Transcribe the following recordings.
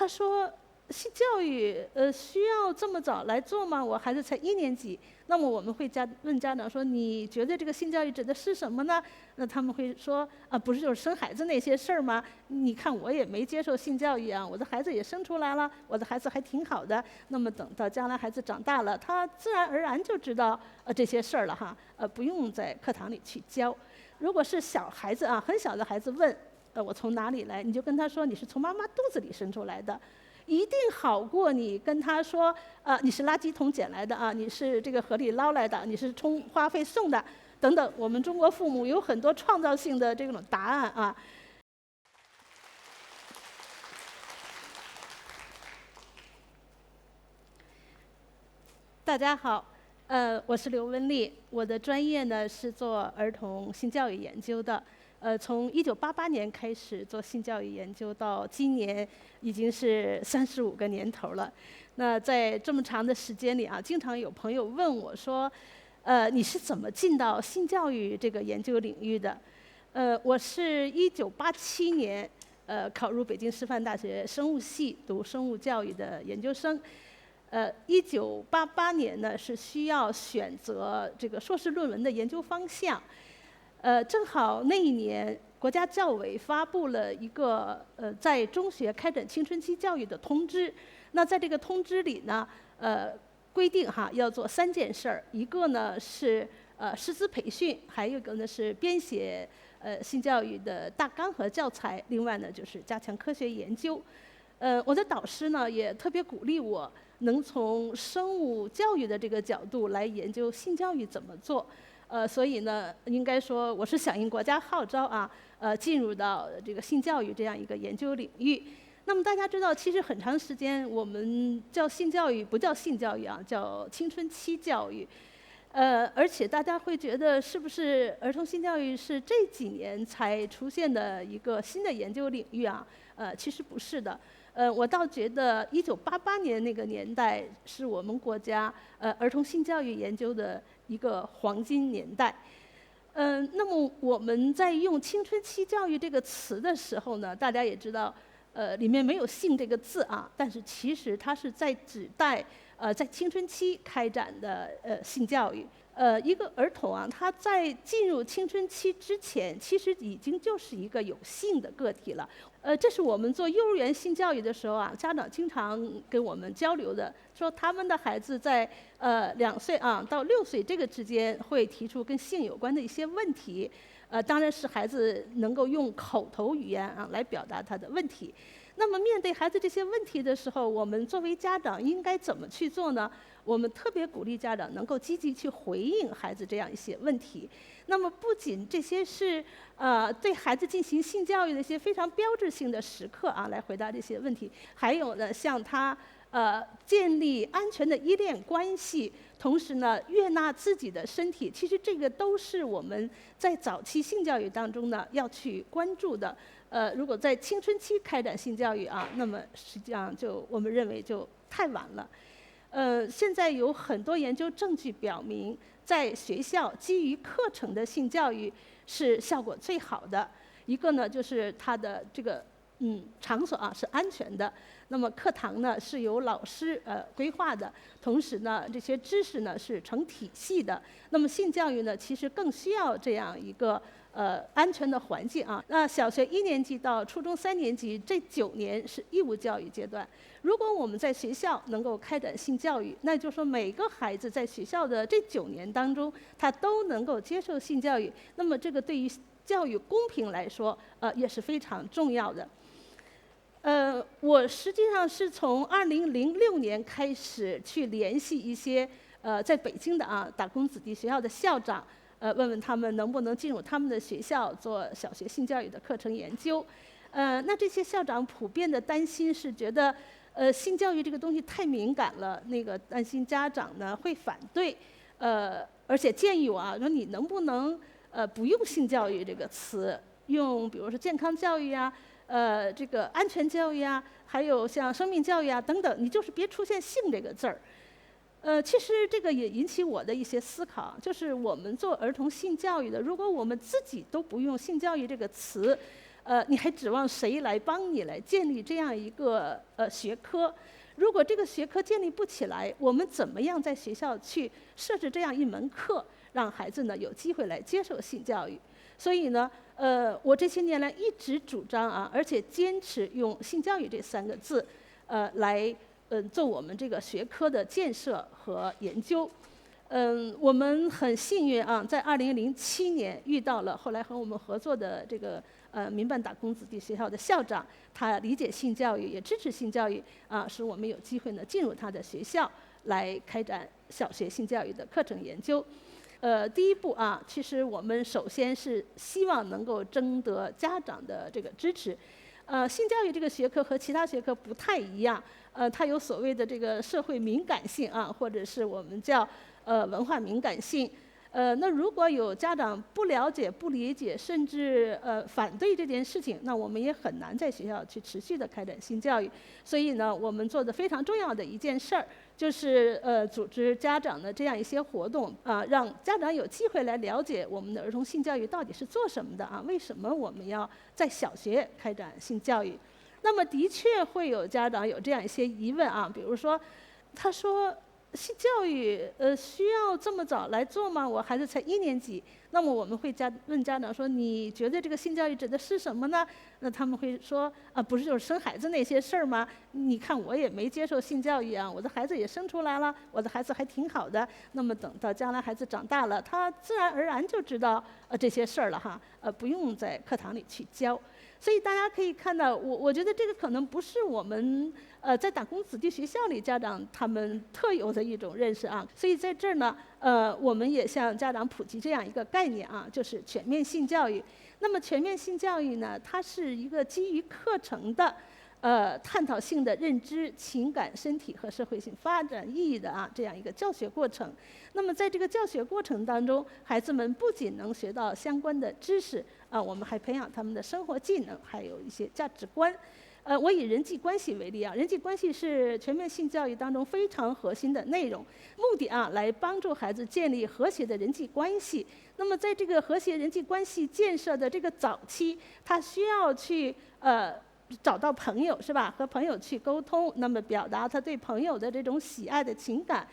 他说性教育需要这么早来做吗？我孩子才1年级。那么我们会问家长说，你觉得这个性教育指的是什么呢？那他们会说不是就是生孩子那些事儿吗？你看我也没接受性教育啊，我的孩子也生出来了，我的孩子还挺好的。那么等到将来孩子长大了，他自然而然就知道这些事儿了哈，不用在课堂里去教。如果是小孩子啊，很小的孩子问我从哪里来，你就跟他说你是从妈妈肚子里生出来的。一定好过你跟他说你是垃圾桶捡来的啊，你是这个河里捞来的，你是充话费送的等等。我们中国父母有很多创造性的这种答案啊。大家好，我是刘文丽，我的专业呢是做儿童性教育研究的。从1988年开始做性教育研究，到今年已经是35个年头了。那在这么长的时间里啊，经常有朋友问我说，你是怎么进到性教育这个研究领域的？我是1987年考入北京师范大学生物系读生物教育的研究生。1988年呢是需要选择这个硕士论文的研究方向。正好那一年，国家教委发布了一个在中学开展青春期教育的通知。那在这个通知里呢，规定要做3件事儿，一个呢是师资培训，还有一个呢是编写性教育的大纲和教材，另外呢就是加强科学研究。我的导师呢也特别鼓励我能从生物教育的这个角度来研究性教育怎么做。所以呢，应该说我是响应国家号召啊，进入到这个性教育这样一个研究领域。那么大家知道，其实很长时间我们叫性教育不叫性教育啊，叫青春期教育。而且大家会觉得是不是儿童性教育是这几年才出现的一个新的研究领域啊？其实不是的。我倒觉得1988年那个年代是我们国家儿童性教育研究的一个黄金年代。那么我们在用青春期教育这个词的时候呢，大家也知道，里面没有性这个字啊，但是其实它是在指代在青春期开展的性教育。一个儿童啊，他在进入青春期之前，其实已经就是一个有性的个体了。这是我们做幼儿园性教育的时候啊，家长经常跟我们交流的，说他们的孩子在2岁啊到6岁这个之间会提出跟性有关的一些问题。当然是孩子能够用口头语言啊来表达他的问题。那么面对孩子这些问题的时候，我们作为家长应该怎么去做呢？我们特别鼓励家长能够积极去回应孩子这样一些问题。那么不仅这些是对孩子进行性教育的一些非常标志性的时刻啊，来回答这些问题，还有呢，像他建立安全的依恋关系，同时呢，悦纳自己的身体，其实这个都是我们在早期性教育当中呢要去关注的。如果在青春期开展性教育啊，那么实际上我们认为就太晚了。现在有很多研究证据表明，在学校基于课程的性教育是效果最好的。一个呢，就是它的这个场所啊是安全的，那么课堂呢是由老师规划的，同时呢这些知识呢是成体系的。那么性教育呢，其实更需要这样一个安全的环境啊。那小学1年级到初中3年级这9年是义务教育阶段。如果我们在学校能够开展性教育，那就是说每个孩子在学校的这9年当中，他都能够接受性教育，那么这个对于教育公平来说，也是非常重要的。我实际上是从2006年开始去联系一些在北京的打工子弟学校的校长，问问他们能不能进入他们的学校做小学性教育的课程研究。那这些校长普遍的担心是觉得性教育这个东西太敏感了，那个担心家长呢会反对，而且建议我说你能不能不用性教育这个词，用比如说健康教育啊，这个安全教育啊，还有像生命教育啊等等，你就是别出现性这个字儿。其实这个也引起我的一些思考，就是我们做儿童性教育的，如果我们自己都不用性教育这个词，你还指望谁来帮你来建立这样一个学科？如果这个学科建立不起来，我们怎么样在学校去设置这样一门课，让孩子呢有机会来接受性教育？所以呢，我这些年来一直主张啊，而且坚持用性教育这3个字，来做我们这个学科的建设和研究。我们很幸运啊，在2007年遇到了后来和我们合作的这个民办打工子弟学校的校长，他理解性教育，也支持性教育啊，使我们有机会呢进入他的学校来开展小学性教育的课程研究。第一步啊，其实我们首先是希望能够征得家长的这个支持。性教育这个学科和其他学科不太一样，它有所谓的这个社会敏感性啊，或者是我们叫文化敏感性。那如果有家长不了解、不理解，甚至反对这件事情，那我们也很难在学校去持续的开展性教育。所以呢，我们做的非常重要的一件事儿，就是组织家长的这样一些活动啊，让家长有机会来了解我们的儿童性教育到底是做什么的啊？为什么我们要在小学开展性教育？那么的确会有家长有这样一些疑问啊，比如说，他说，性教育需要这么早来做吗？我孩子才1年级。那么我们会问家长说，你觉得这个性教育指的是什么呢？那他们会说，不是就是生孩子那些事儿吗？你看我也没接受性教育啊，我的孩子也生出来了，我的孩子还挺好的。那么等到将来孩子长大了，他自然而然就知道这些事儿了哈，不用在课堂里去教。所以大家可以看到，我觉得这个可能不是我们在打工子弟学校里家长他们特有的一种认识啊。所以在这儿呢，我们也向家长普及这样一个概念啊，就是全面性教育。那么全面性教育呢，它是一个基于课程的探讨性的认知、情感、身体和社会性发展意义的这样一个教学过程。那么在这个教学过程当中，孩子们不仅能学到相关的知识我们还培养他们的生活技能，还有一些价值观。我以人际关系为例啊，人际关系是全面性教育当中非常核心的内容，目的来帮助孩子建立和谐的人际关系。那么在这个和谐人际关系建设的这个早期，他需要去找到朋友是吧？和朋友去沟通，那么表达他对朋友的这种喜爱的情感。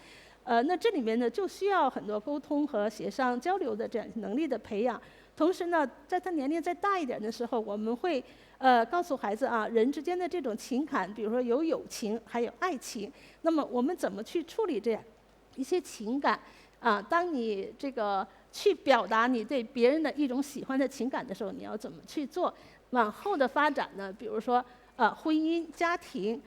那这里面呢，就需要很多沟通和协商交流的这样能力的培养。同时呢，在他年龄再大一点的时候，我们会告诉孩子人之间的这种情感，比如说有友情，还有爱情。那么我们怎么去处理这样一些情感当你这个去表达你对别人的一种喜欢的情感的时候，你要怎么去做？往后的发展呢，比如说婚姻、家庭、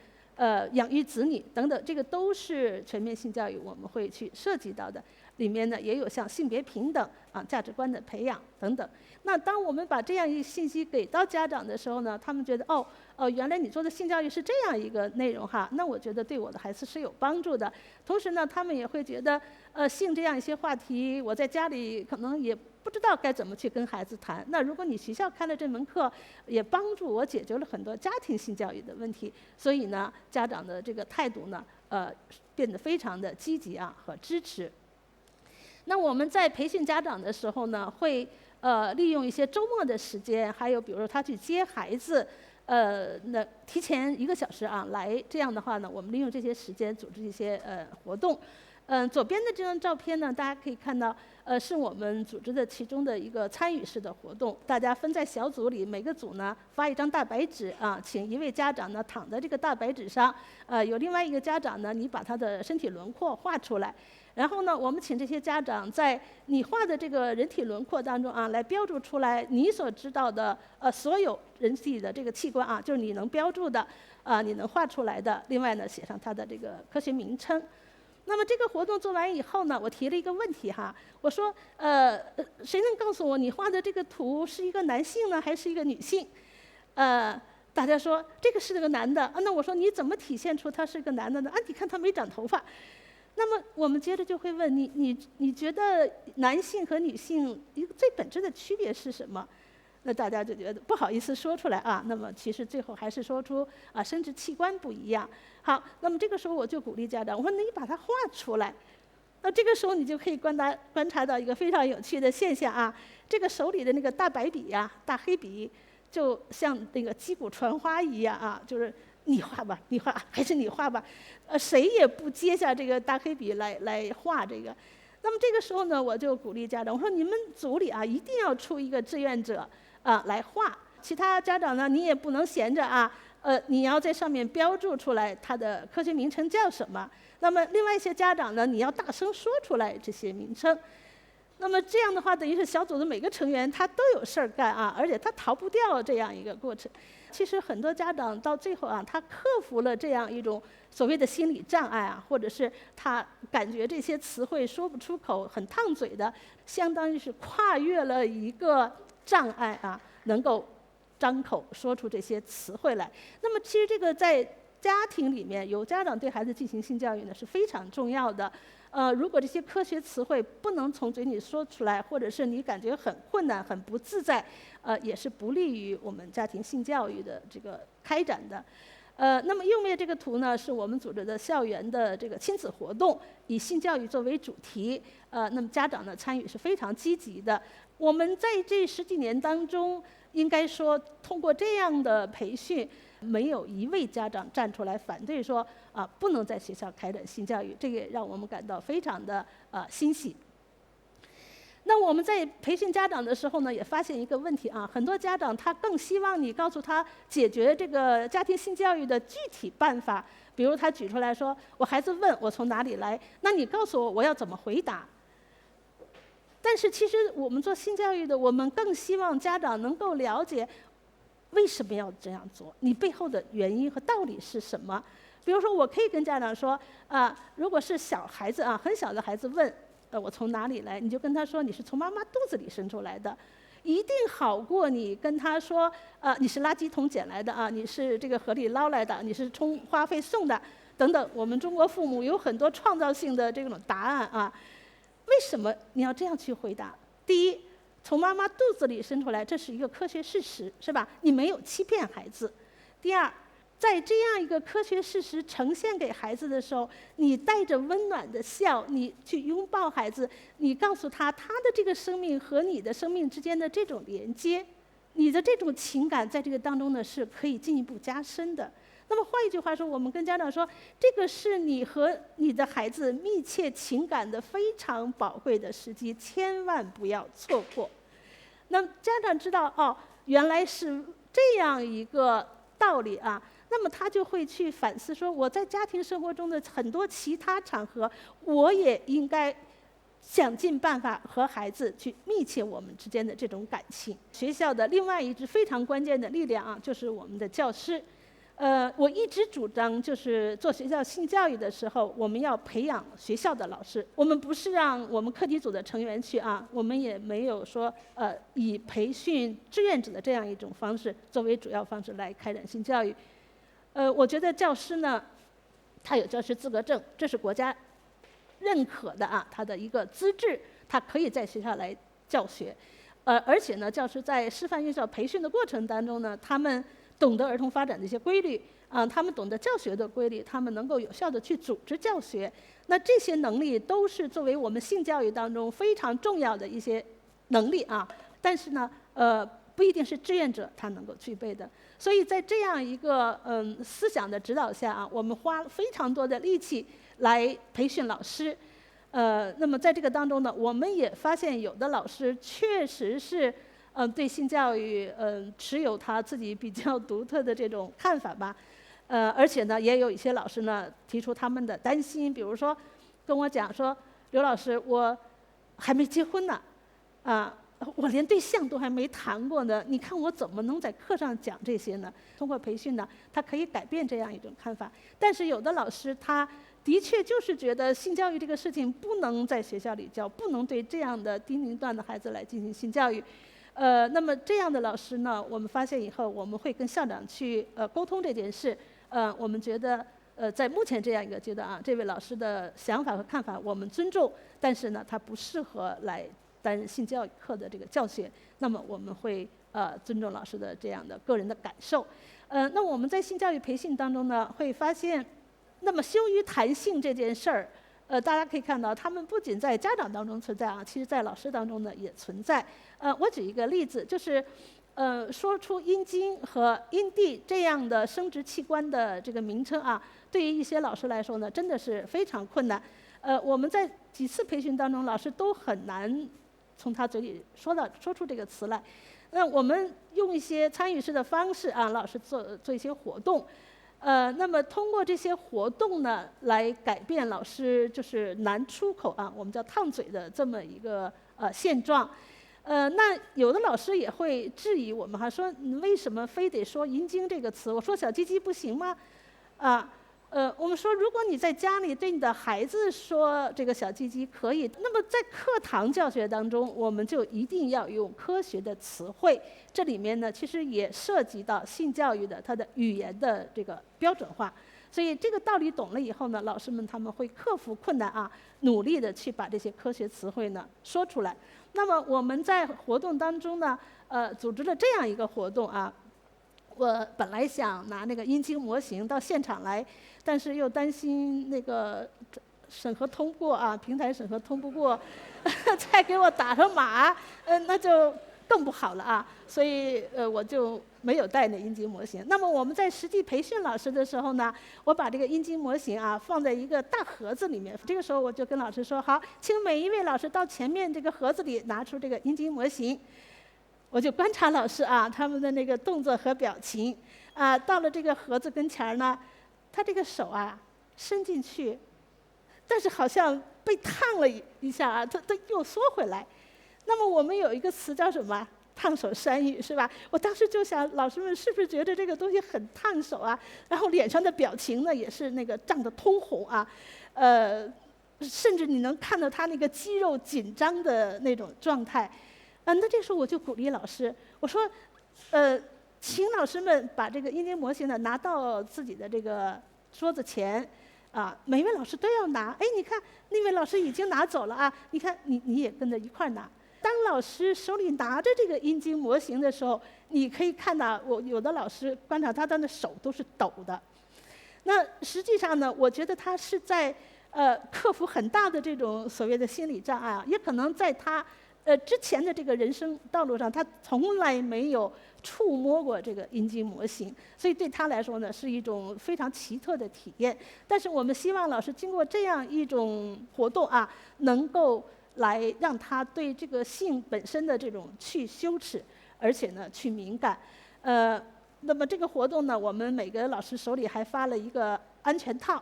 养育子女等等，这个都是全面性教育我们会去涉及到的。里面呢也有像性别平等价值观的培养等等。那当我们把这样一个信息给到家长的时候呢，他们觉得原来你做的性教育是这样一个内容哈，那我觉得对我的孩子是有帮助的。同时呢，他们也会觉得性这样一些话题，我在家里可能也不知道该怎么去跟孩子谈。那如果你学校开了这门课，也帮助我解决了很多家庭性教育的问题。所以呢，家长的这个态度呢，变得非常的积极和支持。那我们在培训家长的时候呢，会利用一些周末的时间，还有比如说他去接孩子，那提前1个小时来，这样的话呢，我们利用这些时间组织一些活动。左边的这张照片呢，大家可以看到，是我们组织的其中的一个参与式的活动。大家分在小组里，每个组呢发一张大白纸请一位家长呢躺在这个大白纸上，有另外一个家长呢，你把他的身体轮廓画出来。然后呢，我们请这些家长在你画的这个人体轮廓当中来标注出来你所知道的所有人体的这个器官就是你能标注的你能画出来的。另外呢，写上它的这个科学名称。那么这个活动做完以后呢，我提了一个问题我说谁能告诉我你画的这个图是一个男性呢，还是一个女性？大家说这个是个男的那我说你怎么体现出他是个男的呢？你看他没长头发。那么我们接着就会问你觉得男性和女性一个最本质的区别是什么？那大家就觉得不好意思说出来那么其实最后还是说出生殖器官不一样。好，那么这个时候我就鼓励家长，我说你把它画出来。那这个时候你就可以观察到一个非常有趣的现象这个手里的那个大白笔大黑笔，就像那个击鼓传花一样啊，就是你画吧，你画还是你画吧，谁也不接下这个大黑笔来画这个。那么这个时候呢，我就鼓励家长，我说你们组里啊一定要出一个志愿者来画，其他家长呢你也不能闲着啊，你要在上面标注出来它的科学名称叫什么。那么另外一些家长呢，你要大声说出来这些名称。那么这样的话，等于是小组的每个成员他都有事儿干啊，而且他逃不掉这样一个过程。其实很多家长到最后啊，他克服了这样一种所谓的心理障碍啊，或者是他感觉这些词汇说不出口，很烫嘴的，相当于是跨越了一个障碍啊，能够张口说出这些词汇来。那么其实这个在家庭里面有家长对孩子进行性教育呢是非常重要的。如果这些科学词汇不能从嘴里说出来，或者是你感觉很困难、很不自在，也是不利于我们家庭性教育的这个开展的。那么右面这个图呢，是我们组织的校园的这个亲子活动，以性教育作为主题。那么家长的参与是非常积极的。我们在这10几年当中，应该说通过这样的培训，没有一位家长站出来反对说不能在学校开展性教育，这个让我们感到非常的欣喜。那我们在培训家长的时候呢，也发现一个问题啊，很多家长他更希望你告诉他解决这个家庭性教育的具体办法，比如他举出来说，我孩子问我从哪里来，那你告诉我我要怎么回答。但是其实我们做性教育的，我们更希望家长能够了解为什么要这样做，你背后的原因和道理是什么。比如说我可以跟家长说如果是小孩子很小的孩子问我从哪里来，你就跟他说你是从妈妈肚子里生出来的，一定好过你跟他说你是垃圾桶捡来的你是这个河里捞来的，你是充话费送的等等。我们中国父母有很多创造性的这种答案为什么你要这样去回答？第一，从妈妈肚子里生出来，这是一个科学事实，是吧？你没有欺骗孩子。第二，在这样一个科学事实呈现给孩子的时候，你带着温暖的笑，你去拥抱孩子，你告诉他他的这个生命和你的生命之间的这种连接，你的这种情感在这个当中呢是可以进一步加深的。那么换一句话说，我们跟家长说，这个是你和你的孩子密切情感的非常宝贵的时机，千万不要错过。那么家长知道原来是这样一个道理那么他就会去反思说，我在家庭生活中的很多其他场合，我也应该想尽办法和孩子去密切我们之间的这种感情。学校的另外一支非常关键的力量就是我们的教师。我一直主张，就是做学校性教育的时候，我们要培养学校的老师。我们不是让我们课题组的成员去我们也没有说以培训志愿者的这样一种方式作为主要方式来开展性教育。我觉得教师呢，他有教师资格证，这是国家认可的他的一个资质，他可以在学校来教学。而且呢，教师在师范院校培训的过程当中呢，他们懂得儿童发展的一些规律他们懂得教学的规律，他们能够有效地去组织教学。那这些能力都是作为我们性教育当中非常重要的一些能力但是呢，不一定是志愿者他能够具备的。所以在这样一个思想的指导下我们花了非常多的力气来培训老师。那么在这个当中呢，我们也发现有的老师确实是对性教育持有他自己比较独特的这种看法吧。而且呢，也有一些老师呢提出他们的担心，比如说跟我讲说，刘老师，我还没结婚呢我连对象都还没谈过呢，你看我怎么能在课上讲这些呢？通过培训呢，他可以改变这样一种看法。但是有的老师他的确就是觉得性教育这个事情不能在学校里教，不能对这样的低龄段的孩子来进行性教育。那么这样的老师呢，我们发现以后，我们会跟校长去沟通这件事。我们觉得在目前这样一个阶段这位老师的想法和看法我们尊重，但是呢，他不适合来担任性教育课的这个教学。那么我们会尊重老师的这样的个人的感受。那我们在性教育培训当中呢，会发现，那么羞于谈性这件事儿，大家可以看到，他们不仅在家长当中存在其实在老师当中呢也存在。我举一个例子，就是说出阴茎和阴蒂这样的生殖器官的这个名称啊，对于一些老师来说呢，真的是非常困难。我们在几次培训当中，老师都很难从他嘴里说出这个词来。那我们用一些参与式的方式啊，老师做一些活动，那么通过这些活动呢，来改变老师就是难出口啊，我们叫烫嘴的这么一个现状。那有的老师也会质疑我们哈，说你为什么非得说阴茎这个词？我说小鸡鸡不行吗？我们说，如果你在家里对你的孩子说这个小鸡鸡可以，那么在课堂教学当中，我们就一定要用科学的词汇。这里面呢，其实也涉及到性教育的它的语言的这个标准化。所以这个道理懂了以后呢，老师们他们会克服困难啊，努力的去把这些科学词汇呢说出来。那么我们在活动当中呢，组织了这样一个活动啊。我本来想拿那个阴茎模型到现场来，但是又担心那个审核通过啊，平台审核通不过，再给我打上码，那就更不好了啊。所以我就没有带那阴茎模型。那么我们在实际培训老师的时候呢，我把这个阴茎模型啊放在一个大盒子里面。这个时候我就跟老师说：“好，请每一位老师到前面这个盒子里拿出这个阴茎模型。”我就观察老师啊，他们的那个动作和表情啊，到了这个盒子跟前儿呢，他这个手啊伸进去，但是好像被烫了一下啊，他又缩回来。那么我们有一个词叫什么？烫手山芋是吧？我当时就想，老师们是不是觉得这个东西很烫手啊？然后脸上的表情呢，也是那个涨得通红啊，甚至你能看到他那个肌肉紧张的那种状态。那这时候我就鼓励老师，我说，请老师们把这个阴茎模型呢拿到自己的这个桌子前，啊，每位老师都要拿。哎，你看那位老师已经拿走了啊，你看你也跟着一块儿拿。当老师手里拿着这个阴茎模型的时候，你可以看到，我有的老师观察他的手都是抖的。那实际上呢，我觉得他是在克服很大的这种所谓的心理障碍啊，也可能在他之前的这个人生道路上，他从来没有触摸过这个阴茎模型，所以对他来说呢，是一种非常奇特的体验。但是我们希望老师经过这样一种活动啊，能够来让他对这个性本身的这种去羞耻，而且呢去敏感。那么这个活动呢，我们每个老师手里还发了一个安全套，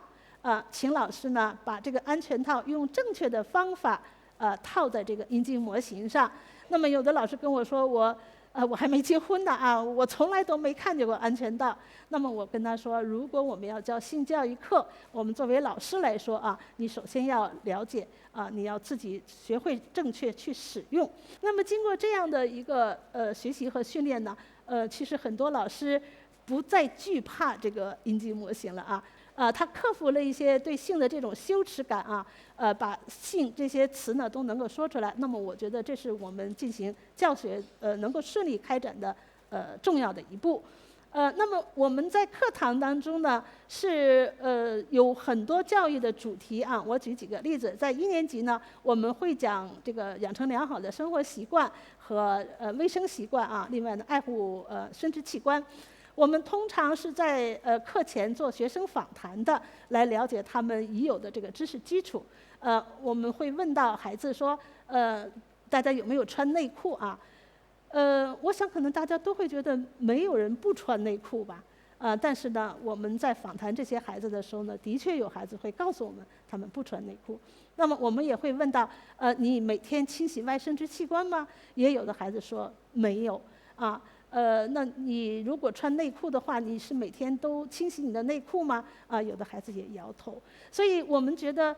请老师呢把这个安全套用正确的方法套在这个阴茎模型上。那么有的老师跟我说，我还没结婚呢啊，我从来都没看见过安全套。那么我跟他说，如果我们要教性教育课，我们作为老师来说啊，你首先要了解啊，你要自己学会正确去使用。那么经过这样的一个学习和训练呢，其实很多老师不再惧怕这个阴茎模型了啊。他克服了一些对性的这种羞耻感啊，把性这些词呢都能够说出来。那么我觉得这是我们进行教学能够顺利开展的重要的一步。那么我们在课堂当中呢是有很多教育的主题啊，我举几个例子。在1年级呢，我们会讲这个养成良好的生活习惯和卫生习惯啊，另外呢爱护生殖器官。我们通常是在课前做学生访谈的，来了解他们已有的这个知识基础。我们会问到孩子说，大家有没有穿内裤啊？我想可能大家都会觉得没有人不穿内裤吧。但是呢，我们在访谈这些孩子的时候呢，的确有孩子会告诉我们他们不穿内裤。那么我们也会问到，你每天清洗外生殖器官吗？也有的孩子说没有啊。那你如果穿内裤的话，你是每天都清洗你的内裤吗？有的孩子也摇头。所以我们觉得，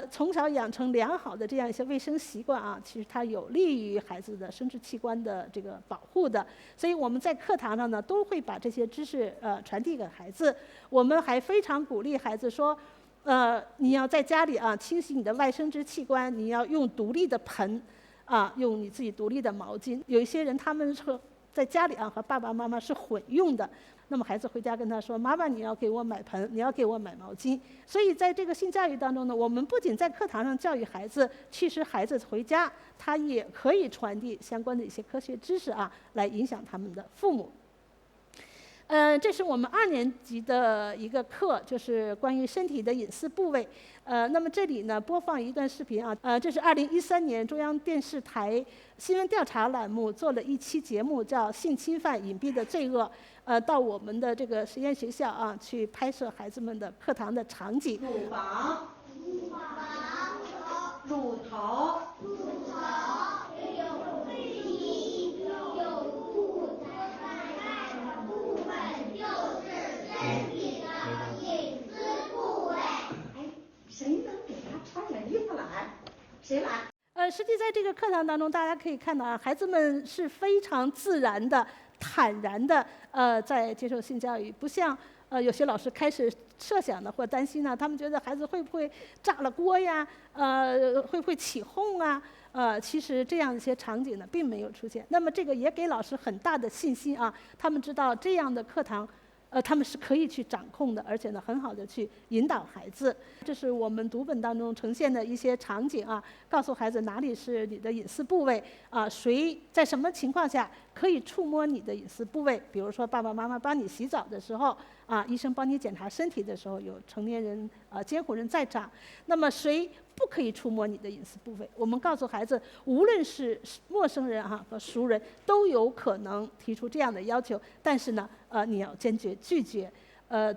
从小养成良好的这样一些卫生习惯啊，其实它有利于孩子的生殖器官的这个保护的。所以我们在课堂上呢，都会把这些知识传递给孩子。我们还非常鼓励孩子说，你要在家里啊清洗你的外生殖器官，你要用独立的盆，用你自己独立的毛巾。有一些人他们说，在家里啊和爸爸妈妈是混用的。那么孩子回家跟他说：“妈妈，你要给我买盆，你要给我买毛巾。”所以在这个性教育当中呢，我们不仅在课堂上教育孩子，其实孩子回家他也可以传递相关的一些科学知识啊，来影响他们的父母。这是我们2年级的一个课，就是关于身体的隐私部位。那么这里呢播放一段视频啊，这是2013年中央电视台新闻调查栏目做了一期节目，叫《性侵犯隐蔽的罪恶》。到我们的这个实验学校啊，去拍摄孩子们的课堂的场景。乳房，乳头，有鼻，有肚子，什么部分就是身体的隐私部位。哎，谁能给他穿上衣服来？谁来？实际在这个课堂当中，大家可以看到啊，孩子们是非常自然的、坦然的，在接受性教育，不像有些老师开始设想的或担心呢，他们觉得孩子会不会炸了锅呀，会不会起哄啊？其实这样一些场景呢，并没有出现。那么这个也给老师很大的信心啊，他们知道这样的课堂。他们是可以去掌控的，而且呢，很好的去引导孩子。这是我们读本当中呈现的一些场景啊，告诉孩子哪里是你的隐私部位啊，谁在什么情况下可以触摸你的隐私部位。比如说爸爸妈妈帮你洗澡的时候啊，医生帮你检查身体的时候，有成年人监护人在场。那么谁不可以触摸你的隐私部位？我们告诉孩子，无论是陌生人和熟人，都有可能提出这样的要求，但是呢，你要坚决拒绝。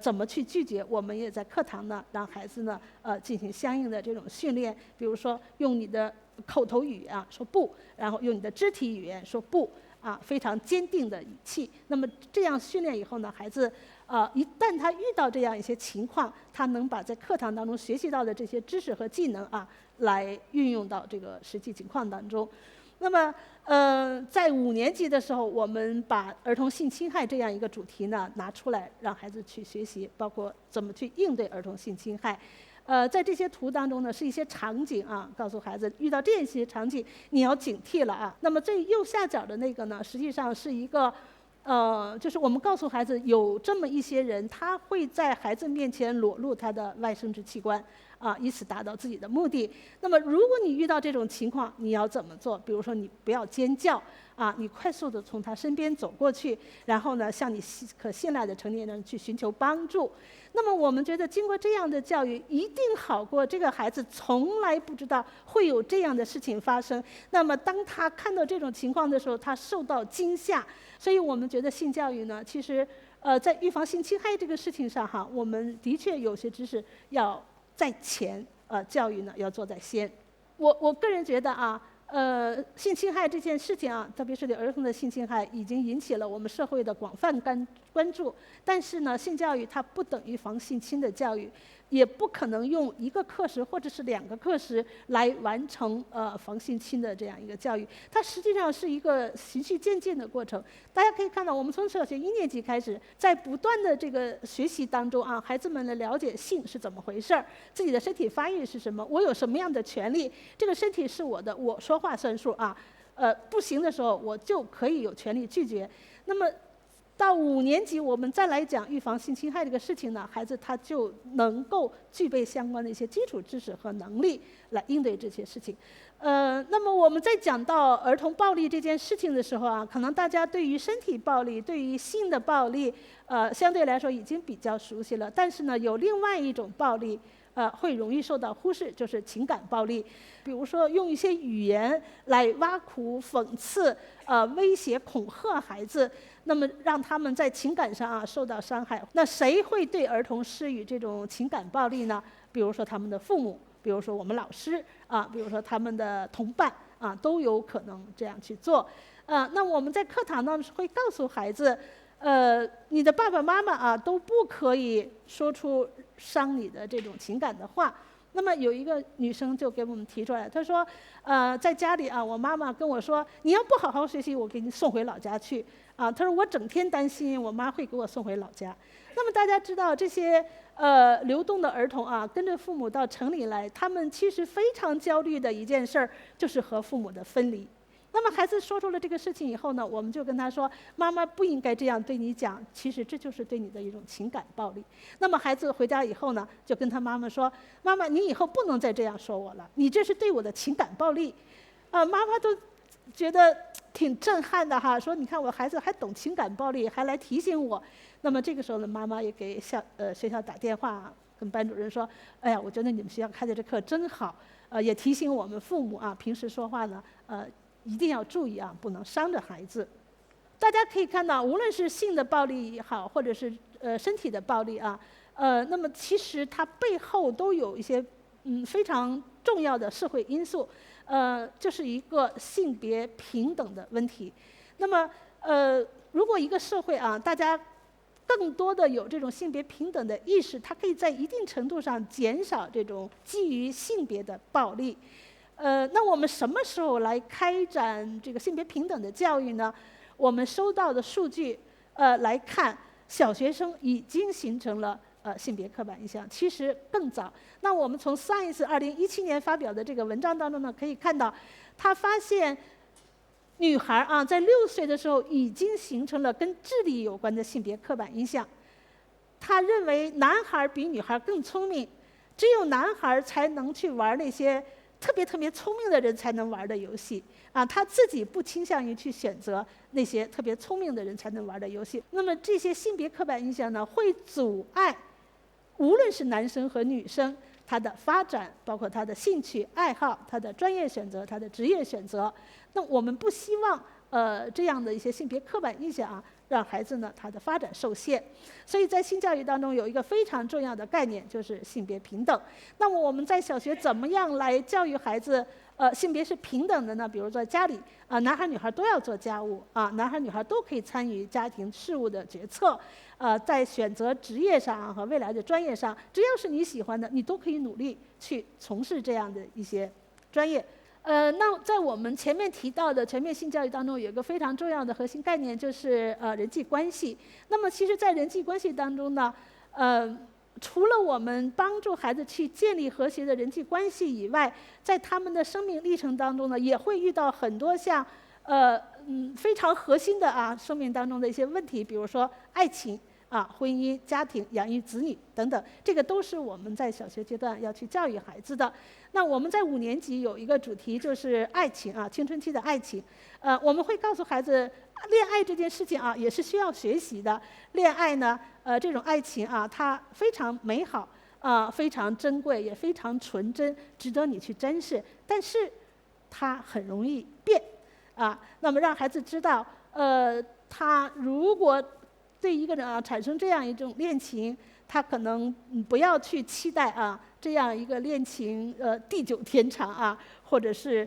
怎么去拒绝？我们也在课堂呢，让孩子呢，进行相应的这种训练。比如说，用你的口头语啊说不，然后用你的肢体语言说不啊，非常坚定的语气。那么这样训练以后呢，孩子一旦他遇到这样一些情况，他能把在课堂当中学习到的这些知识和技能啊，来运用到这个实际情况当中。那么，在5年级的时候，我们把儿童性侵害这样一个主题呢拿出来，让孩子去学习，包括怎么去应对儿童性侵害。在这些图当中呢，是一些场景啊，告诉孩子遇到这些场景你要警惕了啊。那么最右下角的那个呢，实际上是一个。就是我们告诉孩子，有这么一些人，他会在孩子面前裸露他的外生殖器官，以此达到自己的目的。那么，如果你遇到这种情况，你要怎么做？比如说，你不要尖叫，你快速地从他身边走过去，然后呢，向你可信赖的成年人去寻求帮助。那么，我们觉得经过这样的教育，一定好过这个孩子从来不知道会有这样的事情发生。那么，当他看到这种情况的时候，他受到惊吓。所以我们觉得性教育呢，其实在预防性侵害这个事情上我们的确有些知识要在前，教育呢要做在先。我个人觉得性侵害这件事情特别是对儿童的性侵害，已经引起了我们社会的广泛关注。但是呢，性教育它不等于防性侵的教育，也不可能用1个课时或者是2个课时来完成防性侵的这样一个教育。它实际上是一个循序渐进的过程。大家可以看到，我们从小学1年级开始，在不断的这个学习当中孩子们来了解性是怎么回事儿，自己的身体发育是什么，我有什么样的权利，这个身体是我的，我说话算数不行的时候我就可以有权利拒绝。那么到5年级，我们再来讲预防性侵害这个事情呢，孩子他就能够具备相关的一些基础知识和能力来应对这些事情。那么我们在讲到儿童暴力这件事情的时候可能大家对于身体暴力、对于性的暴力，相对来说已经比较熟悉了。但是呢，有另外一种暴力，会容易受到忽视，就是情感暴力。比如说用一些语言来挖苦、讽刺、威胁、恐吓孩子，那么让他们在情感上受到伤害。那谁会对儿童施予这种情感暴力呢？比如说他们的父母，比如说我们老师比如说他们的同伴都有可能这样去做。那我们在课堂呢会告诉孩子，你的爸爸妈妈都不可以说出伤你的这种情感的话。那么有一个女生就给我们提出来，她说，在家里我妈妈跟我说，你要不好好学习，我给你送回老家去。她说我整天担心我妈会给我送回老家。那么大家知道，这些流动的儿童跟着父母到城里来，他们其实非常焦虑的一件事儿，就是和父母的分离。那么孩子说出了这个事情以后呢，我们就跟他说，妈妈不应该这样对你讲，其实这就是对你的一种情感暴力。那么孩子回家以后呢，就跟他妈妈说，妈妈，你以后不能再这样说我了，你这是对我的情感暴力。妈妈都觉得挺震撼的哈，说你看我孩子还懂情感暴力，还来提醒我。那么这个时候呢，妈妈也给学校打电话，跟班主任说，哎呀，我觉得你们学校开的这课真好，也提醒我们父母啊，平时说话呢，一定要注意啊，不能伤着孩子。大家可以看到，无论是性的暴力也好，或者是身体的暴力啊，那么其实它背后都有一些非常重要的社会因素，就是一个性别平等的问题。那么如果一个社会啊，大家更多的有这种性别平等的意识，它可以在一定程度上减少这种基于性别的暴力。那我们什么时候来开展这个性别平等的教育呢？我们收到的数据，来看，小学生已经形成了性别刻板印象，其实更早。那我们从 Science 2017年发表的这个文章当中呢，可以看到，他发现女孩啊，在6岁的时候已经形成了跟智力有关的性别刻板印象。他认为男孩比女孩更聪明，只有男孩才能去玩那些特别聪明的人才能玩的游戏啊，他自己不倾向于去选择那些特别聪明的人才能玩的游戏。那么这些性别刻板印象呢，会阻碍无论是男生和女生他的发展，包括他的兴趣爱好、他的专业选择、他的职业选择。那我们不希望这样的一些性别刻板印象啊，让孩子呢他的发展受限。所以在性教育当中有一个非常重要的概念，就是性别平等。那么我们在小学怎么样来教育孩子性别是平等的呢？比如说家里男孩女孩都要做家务啊，男孩女孩都可以参与家庭事务的决策。在选择职业上和未来的专业上，只要是你喜欢的，你都可以努力去从事这样的一些专业。那在我们前面提到的全面性教育当中，有一个非常重要的核心概念，就是人际关系。那么其实在人际关系当中呢，除了我们帮助孩子去建立和谐的人际关系以外，在他们的生命历程当中呢，也会遇到很多像非常核心的生命当中的一些问题，比如说爱情婚姻、家庭、养育子女等等，这个都是我们在小学阶段要去教育孩子的。那我们在5年级有一个主题，就是爱情青春期的爱情。我们会告诉孩子，恋爱这件事情也是需要学习的。恋爱呢，这种爱情它非常美好非常珍贵，也非常纯真，值得你去珍视。但是它很容易变那么让孩子知道，他如果对一个人产生这样一种恋情，他可能不要去期待这样一个恋情地久天长或者是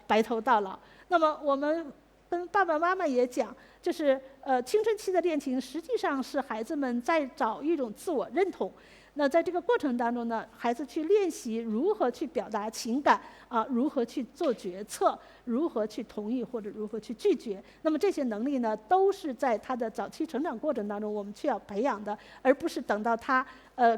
白头到老。那么我们跟爸爸妈妈也讲，就是青春期的恋情实际上是孩子们在找一种自我认同。那在这个过程当中呢，孩子去练习如何去表达情感如何去做决策，如何去同意或者如何去拒绝。那么这些能力呢，都是在他的早期成长过程当中我们需要培养的，而不是等到他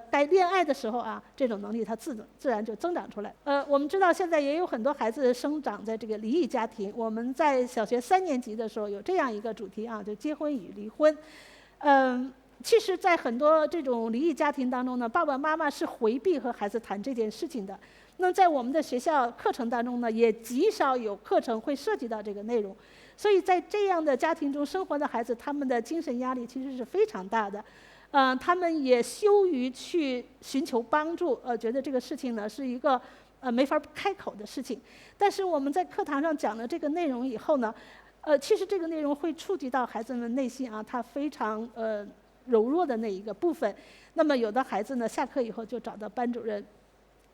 该恋爱的时候这种能力他自然就增长出来。我们知道现在也有很多孩子生长在这个离异家庭。我们在小学3年级的时候有这样一个主题就结婚与离婚。其实在很多这种离异家庭当中呢，爸爸妈妈是回避和孩子谈这件事情的。那在我们的学校课程当中呢，也极少有课程会涉及到这个内容。所以在这样的家庭中生活的孩子，他们的精神压力其实是非常大的。他们也羞于去寻求帮助，觉得这个事情呢是一个没法开口的事情。但是我们在课堂上讲了这个内容以后呢，其实这个内容会触及到孩子们内心他非常柔弱的那一个部分。那么有的孩子呢，下课以后就找到班主任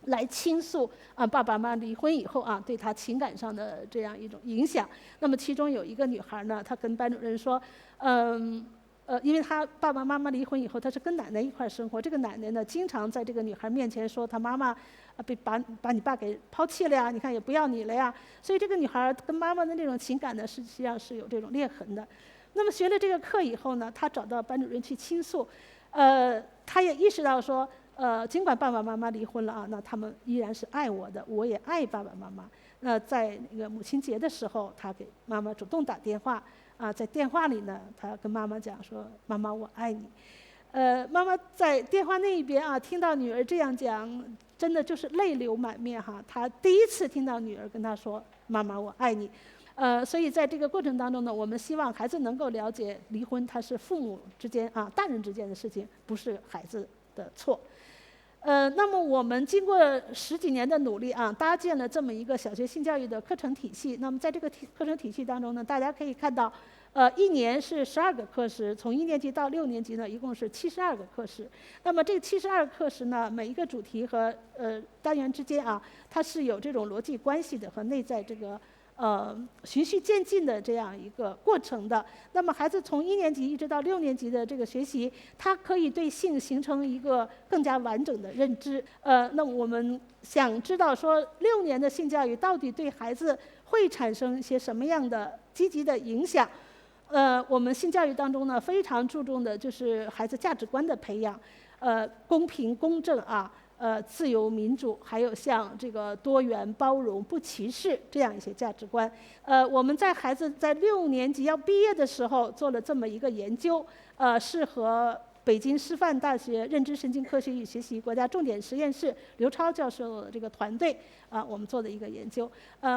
来倾诉爸爸妈妈离婚以后对他情感上的这样一种影响。那么其中有一个女孩呢，她跟班主任说，因为她爸爸妈妈离婚以后，她是跟奶奶一块生活。这个奶奶呢，经常在这个女孩面前说，她妈妈把你爸给抛弃了呀，你看也不要你了呀。所以这个女孩跟妈妈的那种情感呢，实际上是有这种裂痕的。那么学了这个课以后呢，她找到班主任去倾诉，她也意识到说，尽管爸爸妈妈离婚了那他们依然是爱我的，我也爱爸爸妈妈。那在那个母亲节的时候，他给妈妈主动打电话在电话里呢，他跟妈妈讲说：“妈妈，我爱你。”妈妈在电话那一边听到女儿这样讲，真的就是泪流满面哈。她第一次听到女儿跟她说：“妈妈，我爱你。”所以在这个过程当中呢，我们希望孩子能够了解，离婚它是父母之间大人之间的事情，不是孩子的错。那么我们经过10几年的努力搭建了这么一个小学性教育的课程体系。那么在这个课程体系当中呢，大家可以看到，一年是12个课时，从1年级到6年级呢，一共是72个课时。那么这72个课时呢，每一个主题和单元之间它是有这种逻辑关系的和内在这个循序渐进的这样一个过程的。那么孩子从1年级一直到6年级的这个学习，他可以对性形成一个更加完整的认知。那我们想知道说6年的性教育到底对孩子会产生一些什么样的积极的影响？我们性教育当中呢，非常注重的就是孩子价值观的培养，公平公正自由民主，还有像这个多元包容不歧视这样一些价值观。我们在孩子在6年级要毕业的时候做了这么一个研究，是和北京师范大学认知神经科学与学习国家重点实验室刘超教授的这个团队我们做的一个研究。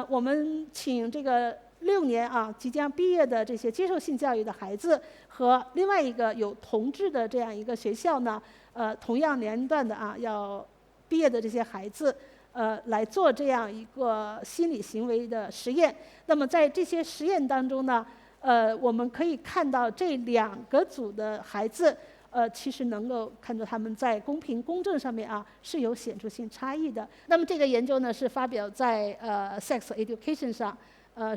我们请这个6年即将毕业的这些接受性教育的孩子和另外一个有同志的这样一个学校呢，同样年龄段的要毕业的这些孩子，来做这样一个心理行为的实验。那么在这些实验当中呢，我们可以看到这2个组的孩子，其实能够看到他们在公平公正上面是有显著性差异的。那么这个研究呢是发表在Sex Education 上，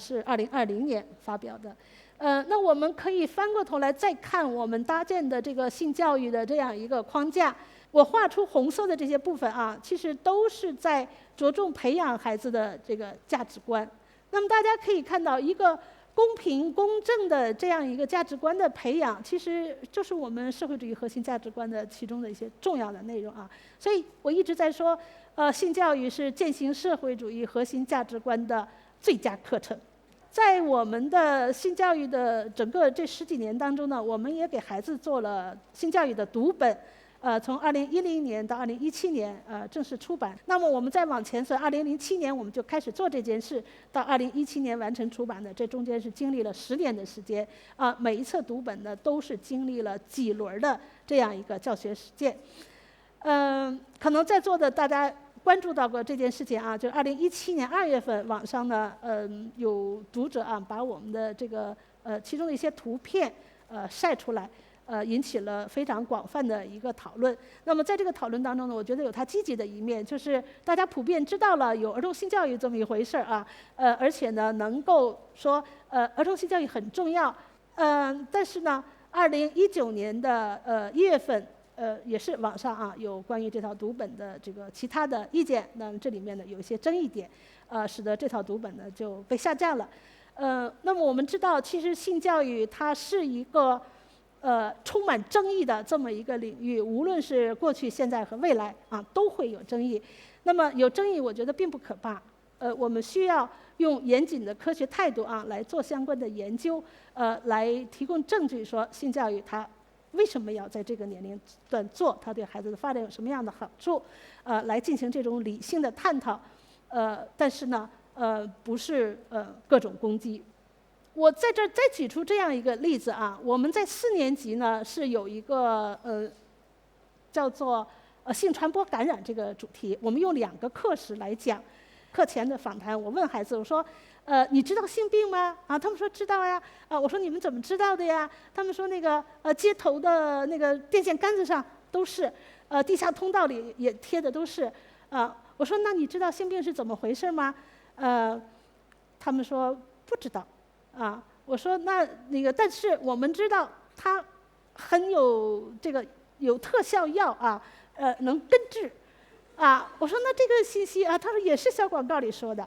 是2020年发表的。那我们可以翻过头来再看我们搭建的这个性教育的这样一个框架。我画出红色的这些部分其实都是在着重培养孩子的这个价值观。那么大家可以看到，一个公平公正的这样一个价值观的培养，其实就是我们社会主义核心价值观的其中的一些重要的内容所以我一直在说，性教育是践行社会主义核心价值观的最佳课程。在我们的性教育的整个这10几年当中呢，我们也给孩子做了性教育的读本。从2010年到2017年正式出版。那么我们再往前算，2007年我们就开始做这件事，到2017年完成出版的，这中间是经历了10年的时间每一册读本呢都是经历了几轮的这样一个教学实践。可能在座的大家关注到过这件事情就是2017年2月份，网上呢有读者把我们的这个其中的一些图片晒出来。引起了非常广泛的一个讨论。那么在这个讨论当中呢，我觉得有它积极的一面，就是大家普遍知道了有儿童性教育这么一回事而且呢能够说儿童性教育很重要。但是呢，2019年的1月份，也是网上有关于这套读本的这个其他的意见，那么这里面呢有一些争议点，使得这套读本呢就被下架了。那么我们知道，其实性教育它是一个充满争议的这么一个领域，无论是过去、现在和未来都会有争议。那么有争议，我觉得并不可怕。我们需要用严谨的科学态度来做相关的研究，来提供证据，说性教育它为什么要在这个年龄段做，它对孩子的发展有什么样的好处，来进行这种理性的探讨。但是呢，不是各种攻击。我在这儿再举出这样一个例子我们在4年级呢是有一个叫做性传播感染这个主题，我们用2个课时来讲。课前的访谈，我问孩子，我说你知道性病吗？他们说知道呀。我说你们怎么知道的呀？他们说那个街头的那个电线杆子上都是，地下通道里也贴的都是。我说那你知道性病是怎么回事吗？他们说不知道。我说那个，但是我们知道它很有这个有特效药能根治我说那这个信息他说也是小广告里说的。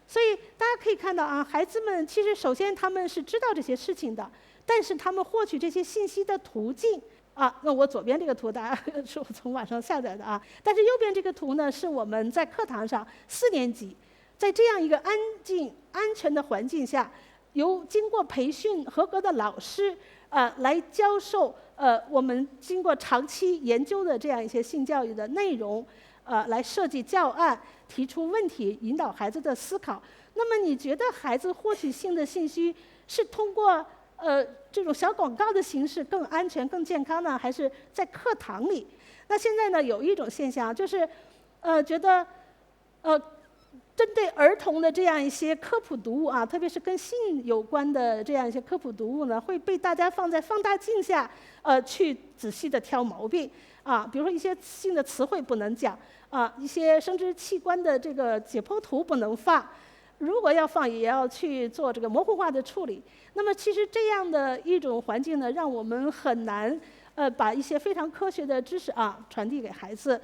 所以大家可以看到孩子们其实首先他们是知道这些事情的，但是他们获取这些信息的途径那我左边这个图大家是我从网上下载的但是右边这个图呢是我们在课堂上4年级在这样一个安静、安全的环境下，由经过培训合格的老师来教授我们经过长期研究的这样一些性教育的内容，来设计教案，提出问题，引导孩子的思考。那么你觉得孩子获取性的信息是通过这种小广告的形式更安全、更健康呢，还是在课堂里？那现在呢，有一种现象就是觉得针对儿童的这样一些科普读物特别是跟性有关的这样一些科普读物呢，会被大家放在放大镜下去仔细的挑毛病比如说一些性的词汇不能讲一些生殖器官的这个解剖图不能放，如果要放也要去做这个模糊化的处理。那么其实这样的一种环境呢，让我们很难把一些非常科学的知识传递给孩子。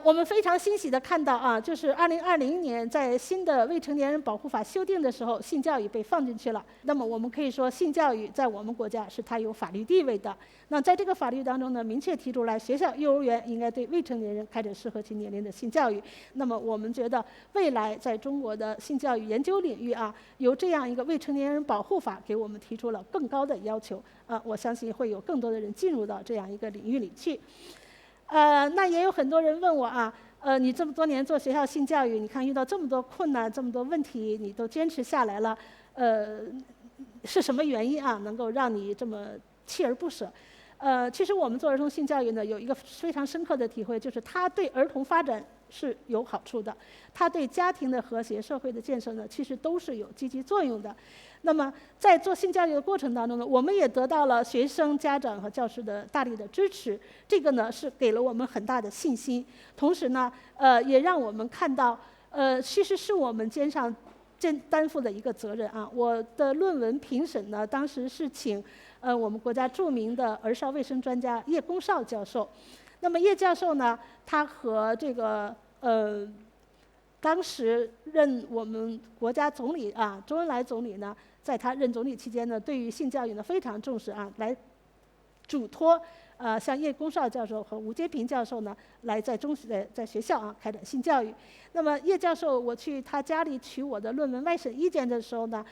我们非常欣喜地看到就是2020年在新的未成年人保护法修订的时候，性教育被放进去了。那么我们可以说，性教育在我们国家是它有法律地位的。那在这个法律当中呢，明确提出来，学校、幼儿园应该对未成年人开展适合其年龄的性教育。那么我们觉得，未来在中国的性教育研究领域由这样一个未成年人保护法给我们提出了更高的要求我相信会有更多的人进入到这样一个领域里去。那也有很多人问我你这么多年做学校性教育，你看遇到这么多困难、这么多问题，你都坚持下来了，是什么原因能够让你这么锲而不舍？其实我们做儿童性教育呢，有一个非常深刻的体会，就是它对儿童发展是有好处的，它对家庭的和谐、社会的建设呢，其实都是有积极作用的。那么在做性教育的过程当中呢，我们也得到了学生、家长和教师的大力的支持，这个呢是给了我们很大的信心，同时呢，也让我们看到，其实是我们肩上担负的一个责任我的论文评审呢，当时是请我们国家著名的儿少卫生专家叶公绍教授。那么叶教授呢，他和这个当时任我们国家总理周恩来总理呢，在他任总理期间呢，对于性教育呢非常重视来嘱托像叶公绍教授和吴阶平教授呢，来在学校开展性教育。那么叶教授，我去他家里取我的论文外审意见的时候呢，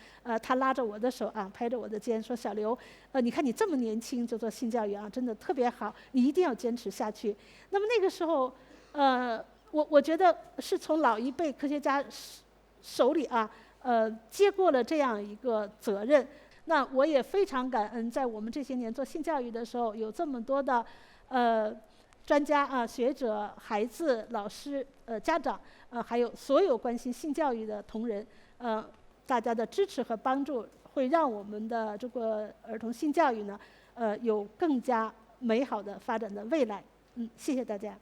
他拉着我的手拍着我的肩说：“小刘，你看你这么年轻就做性教育真的特别好，你一定要坚持下去。”那么那个时候，我觉得是从老一辈科学家手里接过了这样一个责任。那我也非常感恩，在我们这些年做性教育的时候，有这么多的专家学者、孩子、老师、家长还有所有关心性教育的同仁，大家的支持和帮助，会让我们的这个儿童性教育呢，有更加美好的发展的未来。谢谢大家。